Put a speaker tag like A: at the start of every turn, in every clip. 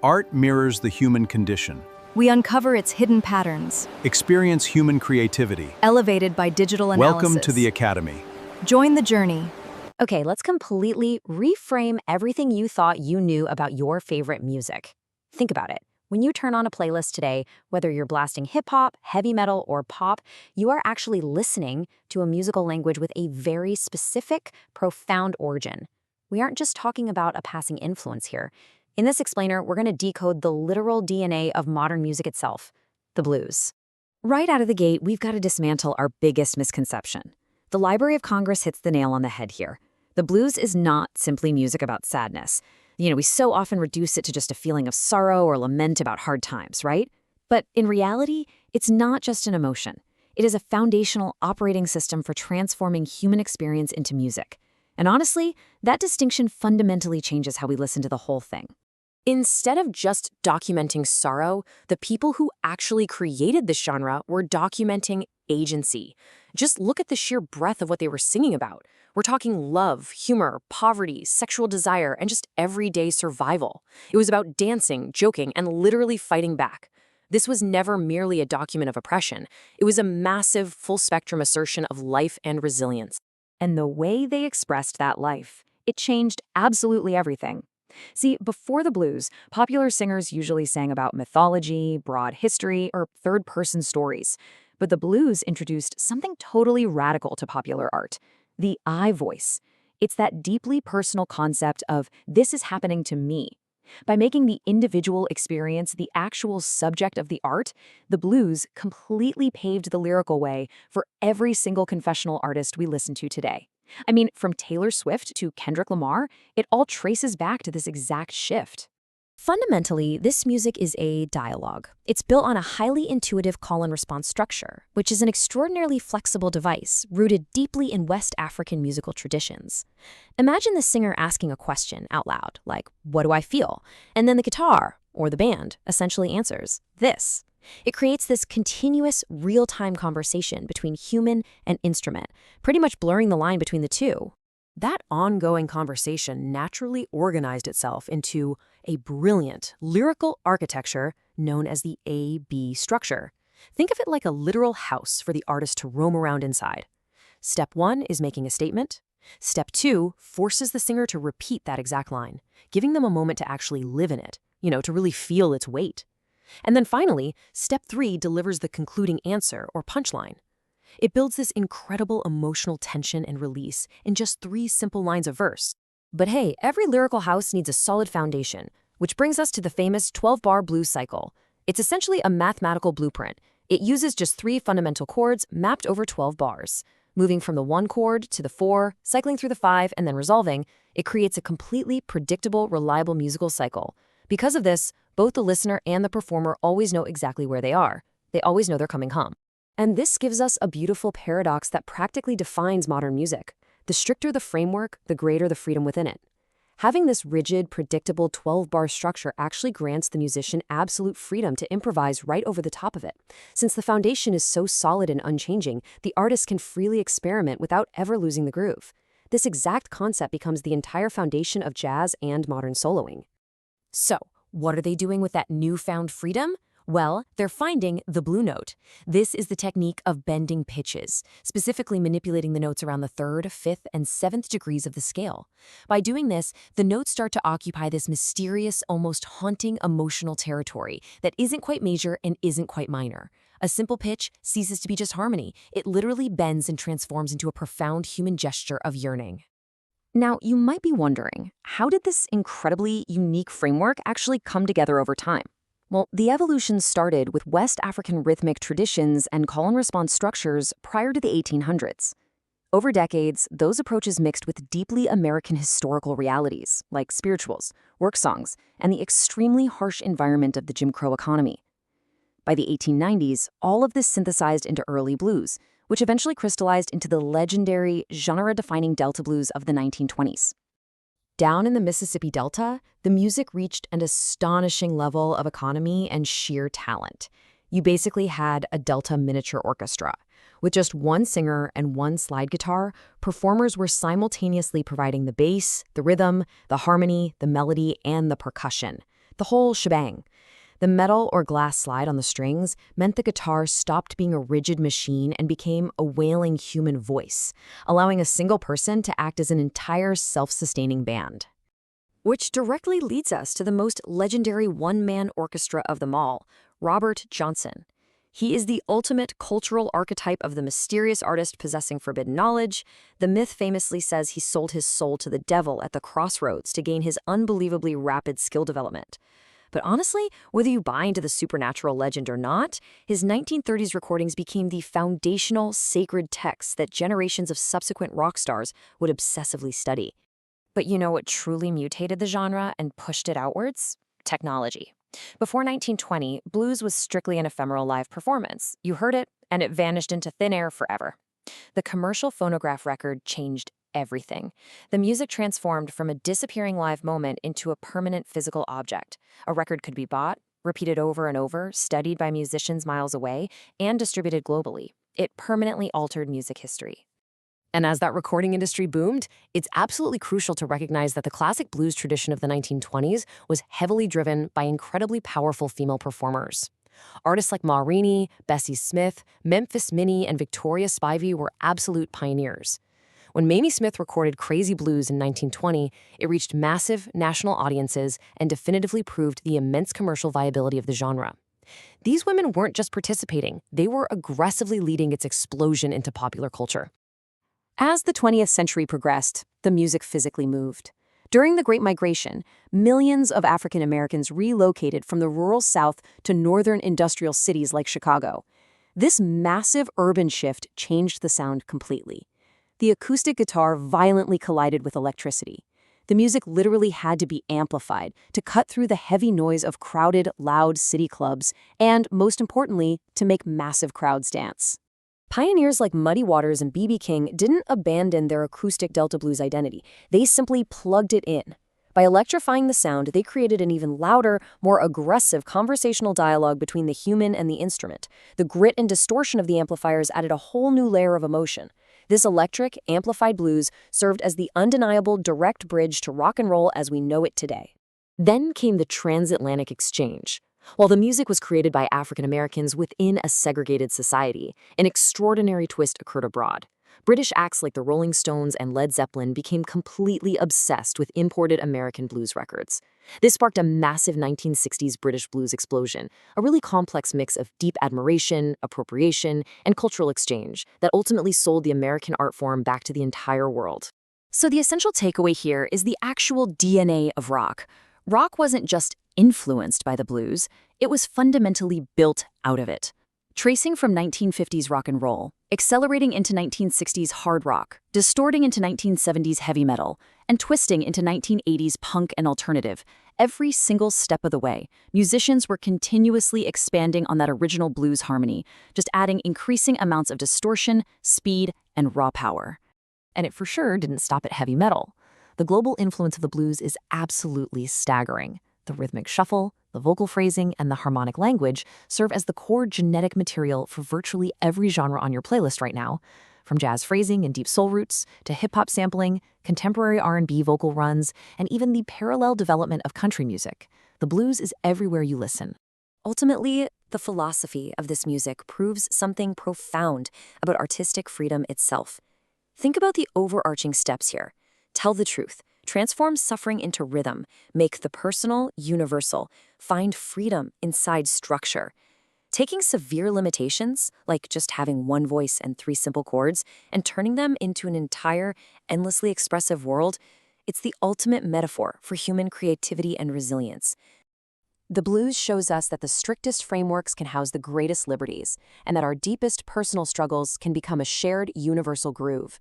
A: Art mirrors the human condition.
B: We uncover its hidden patterns,
A: Experience human creativity.
B: elevated by digital analysis.
A: Welcome to the Academy.
B: Join the journey.
C: Okay, let's completely reframe everything you thought you knew about your favorite music. Think about it. When you turn on a playlist today, whether you're blasting hip-hop, heavy metal, or pop, you are actually listening to a musical language with a very specific, profound origin. We aren't just talking about a passing influence here. In this explainer, we're going to decode the literal DNA of modern music itself, the blues. Right out of the gate, we've got to dismantle our biggest misconception. The Library of Congress hits the nail on the head here. The blues is not simply music about sadness. We so often reduce it to just a feeling of sorrow or lament about hard times, right? But in reality, it's not just an emotion. It is a foundational operating system for transforming human experience into music. And honestly, that distinction fundamentally changes how we listen to the whole thing. Instead of just documenting sorrow, the people who actually created this genre were documenting agency. Just look at the sheer breadth of what they were singing about. We're talking love, humor, poverty, sexual desire, and just everyday survival. It was about dancing, joking, and literally fighting back. This was never merely a document of oppression. It was a massive, full-spectrum assertion of life and resilience. And the way they expressed that life, it changed absolutely everything. See, before the blues, popular singers usually sang about mythology, broad history, or third-person stories. But the blues introduced something totally radical to popular art: the I voice. It's that deeply personal concept of, this is happening to me. By making the individual experience the actual subject of the art, the blues completely paved the lyrical way for every single confessional artist we listen to today. I mean, from Taylor Swift to Kendrick Lamar, it all traces back to this exact shift. Fundamentally, this music is a dialogue. It's built on a highly intuitive call-and-response structure, which is an extraordinarily flexible device rooted deeply in West African musical traditions. Imagine the singer asking a question out loud, like, "What do I feel?" And then the guitar, or the band, essentially answers, "This." It creates this continuous, real-time conversation between human and instrument, pretty much blurring the line between the two. That ongoing conversation naturally organized itself into a brilliant lyrical architecture known as the A-B structure. Think of it like a literal house for the artist to roam around inside. Step 1 is making a statement. Step 2 forces the singer to repeat that exact line, giving them a moment to actually live in it, to really feel its weight. And then finally, step 3 delivers the concluding answer or punchline. It builds this incredible emotional tension and release in just 3 simple lines of verse. But hey, every lyrical house needs a solid foundation, which brings us to the famous 12-bar blues cycle. It's essentially a mathematical blueprint. It uses just 3 fundamental chords mapped over 12 bars. Moving from the 1 chord to the 4, cycling through the 5, and then resolving, it creates a completely predictable, reliable musical cycle. Because of this, both the listener and the performer always know exactly where they are. They always know they're coming home. And this gives us a beautiful paradox that practically defines modern music. The stricter the framework, the greater the freedom within it. Having this rigid, predictable 12-bar structure actually grants the musician absolute freedom to improvise right over the top of it. Since the foundation is so solid and unchanging, the artist can freely experiment without ever losing the groove. This exact concept becomes the entire foundation of jazz and modern soloing. So, what are they doing with that newfound freedom? Well, they're finding the blue note. This is the technique of bending pitches, specifically manipulating the notes around the 3rd, 5th, and 7th degrees of the scale. By doing this, the notes start to occupy this mysterious, almost haunting emotional territory that isn't quite major and isn't quite minor. A simple pitch ceases to be just harmony. It literally bends and transforms into a profound human gesture of yearning. Now, you might be wondering, how did this incredibly unique framework actually come together over time? Well, the evolution started with West African rhythmic traditions and call-and-response structures prior to the 1800s. Over decades, those approaches mixed with deeply American historical realities, like spirituals, work songs, and the extremely harsh environment of the Jim Crow economy. By the 1890s, all of this synthesized into early blues, which eventually crystallized into the legendary, genre-defining Delta blues of the 1920s. Down in the Mississippi Delta, the music reached an astonishing level of economy and sheer talent. You basically had a Delta miniature orchestra. With just 1 singer and 1 slide guitar, performers were simultaneously providing the bass, the rhythm, the harmony, the melody, and the percussion. The whole shebang. The metal or glass slide on the strings meant the guitar stopped being a rigid machine and became a wailing human voice, allowing a single person to act as an entire self-sustaining band. Which directly leads us to the most legendary one-man orchestra of them all, Robert Johnson. He is the ultimate cultural archetype of the mysterious artist possessing forbidden knowledge. The myth famously says he sold his soul to the devil at the crossroads to gain his unbelievably rapid skill development. But honestly, whether you buy into the supernatural legend or not, his 1930s recordings became the foundational sacred texts that generations of subsequent rock stars would obsessively study. But you know what truly mutated the genre and pushed it outwards? Technology. Before 1920, blues was strictly an ephemeral live performance. You heard it, and it vanished into thin air forever. The commercial phonograph record changed everything. The music transformed from a disappearing live moment into a permanent physical object. A record could be bought, repeated over and over, studied by musicians miles away, and distributed globally. It permanently altered music history. And as that recording industry boomed, it's absolutely crucial to recognize that the classic blues tradition of the 1920s was heavily driven by incredibly powerful female performers. Artists like Ma Rainey, Bessie Smith, Memphis Minnie, and Victoria Spivey were absolute pioneers. When Mamie Smith recorded Crazy Blues in 1920, it reached massive national audiences and definitively proved the immense commercial viability of the genre. These women weren't just participating, they were aggressively leading its explosion into popular culture. As the 20th century progressed, the music physically moved. During the Great Migration, millions of African Americans relocated from the rural South to northern industrial cities like Chicago. This massive urban shift changed the sound completely. The acoustic guitar violently collided with electricity. The music literally had to be amplified to cut through the heavy noise of crowded, loud city clubs and, most importantly, to make massive crowds dance. Pioneers like Muddy Waters and B.B. King didn't abandon their acoustic Delta blues identity. They simply plugged it in. By electrifying the sound, they created an even louder, more aggressive conversational dialogue between the human and the instrument. The grit and distortion of the amplifiers added a whole new layer of emotion. This electric, amplified blues served as the undeniable direct bridge to rock and roll as we know it today. Then came the transatlantic exchange. While the music was created by African Americans within a segregated society, an extraordinary twist occurred abroad. British acts like the Rolling Stones and Led Zeppelin became completely obsessed with imported American blues records. This sparked a massive 1960s British blues explosion, a really complex mix of deep admiration, appropriation, and cultural exchange that ultimately sold the American art form back to the entire world. So the essential takeaway here is the actual DNA of rock. Rock wasn't just influenced by the blues, it was fundamentally built out of it. Tracing from 1950s rock and roll, accelerating into 1960s hard rock, distorting into 1970s heavy metal, and twisting into 1980s punk and alternative, every single step of the way, musicians were continuously expanding on that original blues harmony, just adding increasing amounts of distortion, speed, and raw power. And it for sure didn't stop at heavy metal. The global influence of the blues is absolutely staggering. The rhythmic shuffle, the vocal phrasing, and the harmonic language serve as the core genetic material for virtually every genre on your playlist right now, from jazz phrasing and deep soul roots to hip-hop sampling, contemporary R&B vocal runs, and even the parallel development of country music. The blues is everywhere you listen. Ultimately, the philosophy of this music proves something profound about artistic freedom itself. Think about the overarching steps here. Tell the truth. Transform suffering into rhythm, make the personal universal, find freedom inside structure. Taking severe limitations, like just having one voice and 3 simple chords, and turning them into an entire, endlessly expressive world, it's the ultimate metaphor for human creativity and resilience. The blues shows us that the strictest frameworks can house the greatest liberties, and that our deepest personal struggles can become a shared universal groove.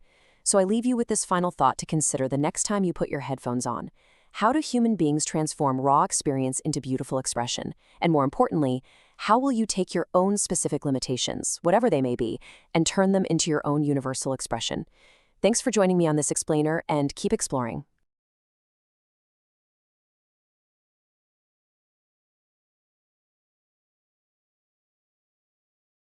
C: So I leave you with this final thought to consider the next time you put your headphones on. How do human beings transform raw experience into beautiful expression? And more importantly, how will you take your own specific limitations, whatever they may be, and turn them into your own universal expression? Thanks for joining me on this explainer, and keep exploring.